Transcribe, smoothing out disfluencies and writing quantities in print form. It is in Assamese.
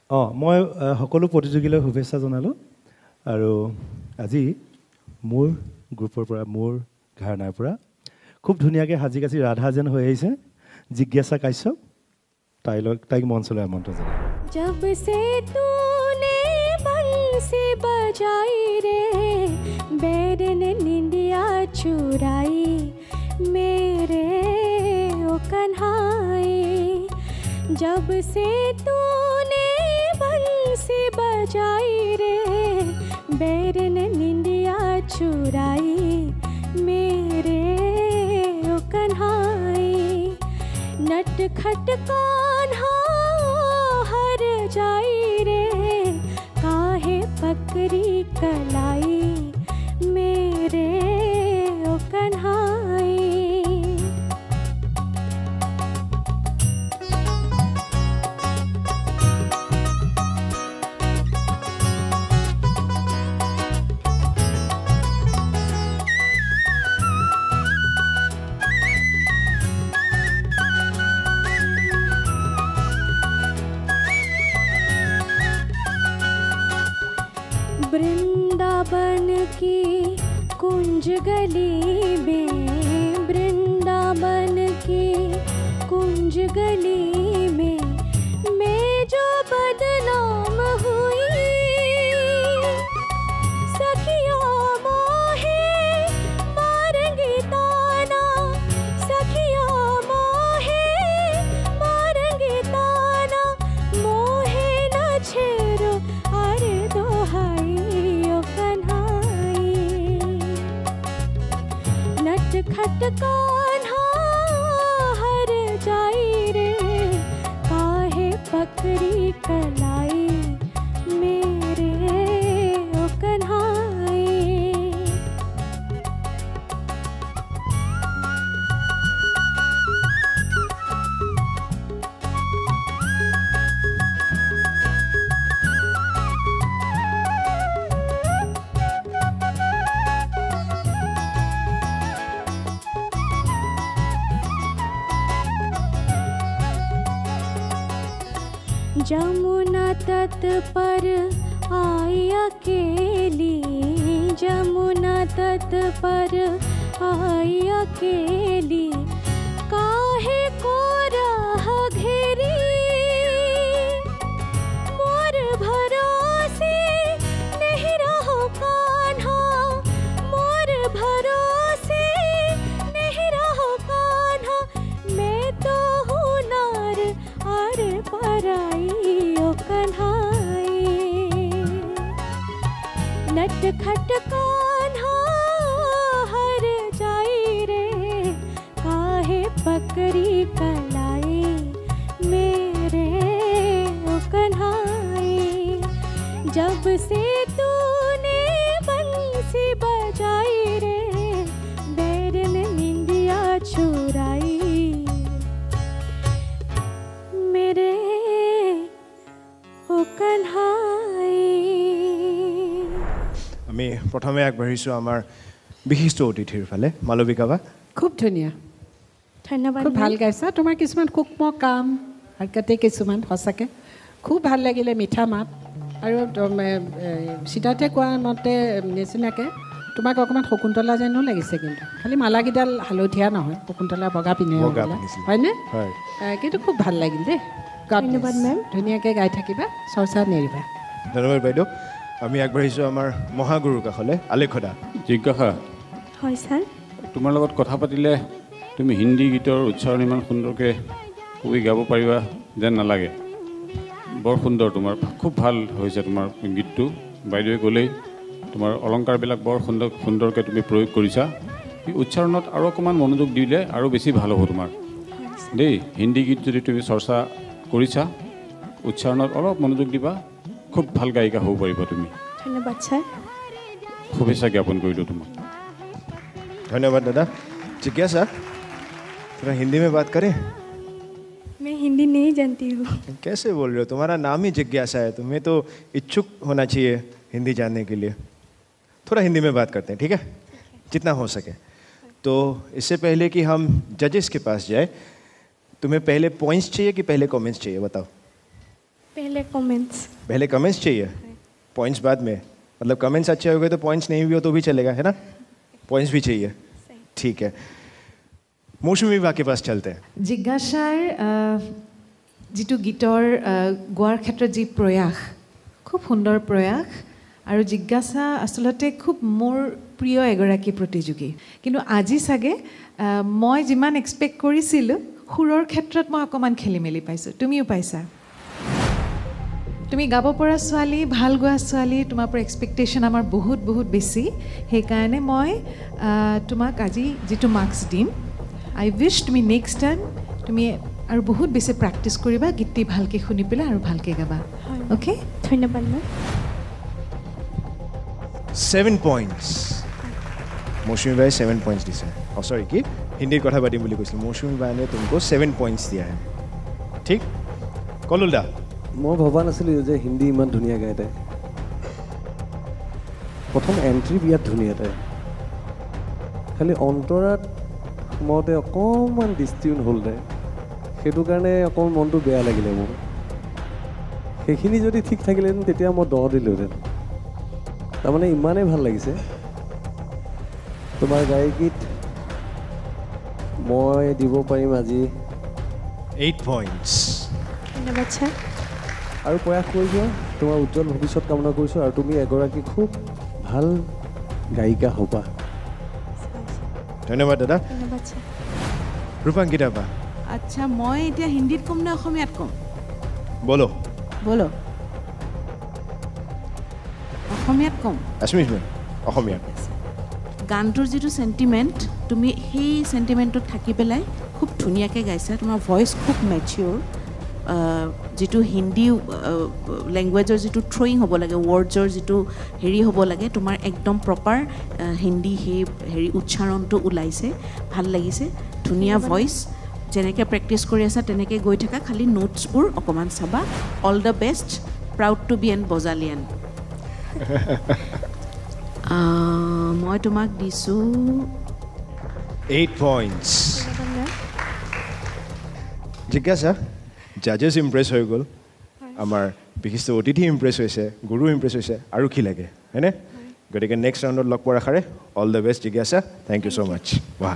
মই সকলো প্ৰতিযোগীলৈ শুভেচ্ছা জনালোঁ আৰু আজি মোৰ গ্ৰুপৰ পৰা মোৰ ঘৰানাৰ পৰা খুব ধুনীয়াকৈ সাজি কাচি ৰাধা যেন হৈ আহিছে জিজ্ঞাসা কাশ্যপ তাইক মঞ্চলৈ আমন্ত্ৰণ জনালোঁ। जब से तूने बंसी बजाई रे बैर ने निंदिया चुराई मेरे ओ कन्हाई जब से तूने बंसी बजाई रे बैर ने निंदिया चुराई मेरे ओ कन्हाई नट खट कान्हा हर जाई रे काहे पकड़ी कलाई मेरे ओ कन्हाई वृंदावन की कुंज गली में वृंदावन की कुंज गली में मैं जो बदनाम हुई सखियों मोहे मारेंगी ताना सखियों मोहे मारेंगी ताना मोहे न छेड़ो अरे दोहाई खट कान्हा हर जाई रे काहे पकड़ी कलाई मेरे ओ कन्हाई जमुना तट पर आई अकेली जमुना तट पर आई अकेली काहे को राह घेरी मोर भरोसे नहीं रहो कान्हा मोर भरोसे नहीं रहो कान्हा मैं तो हूँ नार अरे पराई कन्हाई नट खट कान्हा हर जाई रे काहे पकड़ी कलाई मेरे ओ कन्हाई जब से तूने बंसी बजाई रे बैर ने निंदिया चुराई मेरे আমি প্ৰথমে আগবাঢ়িছোঁ আমাৰ বিশিষ্ট অতিথিৰ ফালে মালবিকা বা খুব ধুনীয়া ধন্যবাদ খুব ভাল গাইছা তোমাৰ কিছুমান সূক্ষ্ম কাম হাৰকাতে কিছুমান সঁচাকৈ খুব ভাল লাগিলে মিঠা মাত আৰু চিধাতে কোৱা মতে নিচিনাকৈ তোমাক অকণমান শকুন্তলা যেনো লাগিছে কিন্তু খালি মালাকেইডাল হালধীয়া নহয় শকুন্তলা বগা পিন্ধে হয়নে কিন্তু খুব ভাল লাগিল দেই ধন্যবাদ মেম ধুনীয়াকৈ গাই থাকিবা চৰ্চা নেৰিবা ধন্যবাদ বাইদেউ আমি আগবাঢ়িছোঁ আমাৰ মহাগুৰুৰ কাষলৈ আলেখদা জিজ্ঞাসা হয় ছাৰ তোমাৰ লগত কথা পাতিলে তুমি হিন্দী গীতৰ উচ্চাৰণ ইমান সুন্দৰকৈ কবি গাব পাৰিবা যেন নালাগে বৰ সুন্দৰ তোমাৰ খুব ভাল হৈছে তোমাৰ গীতটো বাইদেৱে ক'লেই তোমাৰ অলংকাৰবিলাক বৰ সুন্দৰকৈ তুমি প্ৰয়োগ কৰিছা উচ্চাৰণত আৰু অকণমান মনোযোগ দিলে আৰু বেছি ভাল হ'ব তোমাৰ দেই হিন্দী গীত যদি তুমি চৰ্চা কৰিছা উচ্চাৰণত অলপ মনোযোগ দিবা খুব ভাল গায়িকা হ'ব পাৰিবা তুমি ধন্যবাদ ছাৰ শুভেচ্ছা জ্ঞাপন কৰিলোঁ তোমাক धन्यवाद दादा जिज्ञासा थोड़ा हिंदी में बात करें मैं हिंदी नहीं जानती हूँ कैसे बोल रहे हो तुम्हारा नाम ही जिज्ञासा है तुम्हें तो इच्छुक होना चाहिए हिंदी जानने के लिए थोड़ा हिंदी में बात करते हैं ठीक है जितना हो सके तो इससे पहले कि हम जजेस के पास जाए तुम्हें पहले पॉइंट्स चाहिए कि पहले कमेंट्स चाहिए बताओ पहले कमेंट्स पहले कमेंट्स चाहिए पॉइंट्स बाद में मतलब कमेंट्स अच्छे हो गए तो पॉइंट्स नहीं भी हो तो भी चलेगा है ना पॉइंट्स भी चाहिए ठीक है मौसुमी बा के पास चलते हैं জিজ্ঞাসাৰ যিটো গীতৰ গোৱাৰ ক্ষেত্ৰত যি প্ৰয়াস খুব সুন্দৰ প্ৰয়াস আৰু জিজ্ঞাসা আচলতে খুব মোৰ প্ৰিয় এগৰাকী প্ৰতিযোগী কিন্তু আজি চাগে মই যিমান এক্সপেক্ট কৰিছিলোঁ সুৰৰ ক্ষেত্ৰত মই অকণমান খেলি মেলি পাইছোঁ তুমিও পাইছা তুমি গাব পৰা ছোৱালী ভাল গোৱা ছোৱালী তোমাৰ পৰা এক্সপেক্টেশ্যন আমাৰ বহুত বহুত বেছি সেইকাৰণে মই তোমাক আজি যিটো মাৰ্কছ দিম আই উইচ তুমি নেক্সট টাইম তুমি আৰু বহুত বেছি প্ৰেক্টিছ কৰিবা গীতটি ভালকৈ শুনি পেলাই আৰু ভালকৈ গাবা অ'কে ধন্যবাদ মেম 7 points मौसुमी बाई 7 points दिया है सॉरी कि हिंदी कथा पाती बोली कैसे मौसुमी बाई ने तुमको 7 points दिया है ठीक कलुल दा मैं भबा नासिलो जे हिंदी इमान धुनिया गाय ताई प्रथम एंट्री बिराट धुनिया ताई खाली अंतरात सोमाते अकमान डिस्ट्यून हल ताई সেইটো কাৰণে অকমান মনটো বেয়া লাগিলে মোৰ সেইখিনি যদি ঠিক থাকিলেন তেতিয়া মই 10 দিলোহেঁতেন তাৰমানে ইমানেই ভাল লাগিছে তোমাৰ গায়কীত মই দিব পাৰিম আজি 8 points ধন্যবাদ স্যাৰ আৰু প্ৰয়াস কৰিছো তোমাৰ উজ্জ্বল ভৱিষ্যত কামনা কৰিছো আৰু তুমি এগৰাকী খুব ভাল গায়িকা হ'বা ধন্যবাদ দাদা ধন্যবাদ স্যাৰ ৰূপাঙ্কিতা বা আচ্ছা মই এতিয়া হিন্দীত কম নে অসমীয়াত কম বলো বলো অসমীয়াত কম আশমিশ মেম অসমীয়া গানটোৰ যিটো সেন্টিমেন্ট তুমি সেই সেন্টিমেন্টত থাকি পেলাই খুব ধুনীয়াকৈ গাইছা তোমাৰ ভয়েস খুব মেচিউৰ যিটো হিন্দী লেংগুৱেজৰ যিটো থ্ৰয়িং হ'ব লাগে ৱৰ্ডছৰ যিটো হেৰি হ'ব লাগে তোমাৰ একদম প্ৰপাৰ হিন্দী সেই হেৰি উচ্চাৰণটো ওলাইছে ভাল লাগিছে ধুনীয়া ভয়েস যেনেকৈ প্ৰেক্টিছ কৰি আছা তেনেকৈ গৈ থাকা খালি নোটছবোৰ অকণমান চাবা all the best proud to be an Bajalian মই তোমাক দিছোঁ 8 points ধন্যবাদ মেম জিজ্ঞাসা জাজেছ ইমপ্ৰেছ হৈ গ'ল আমাৰ বিশিষ্ট অতিথি ইমপ্ৰেছ হৈছে গুৰু ইমপ্ৰেছ হৈছে আৰু কি লাগে হয়নে গতিকে নেক্সট ৰাউণ্ডত লগ পোৱাৰ আশাৰে অল দ্য বেষ্ট জিজ্ঞাসা থেংক ইউ ছ' মাছ ৱাহ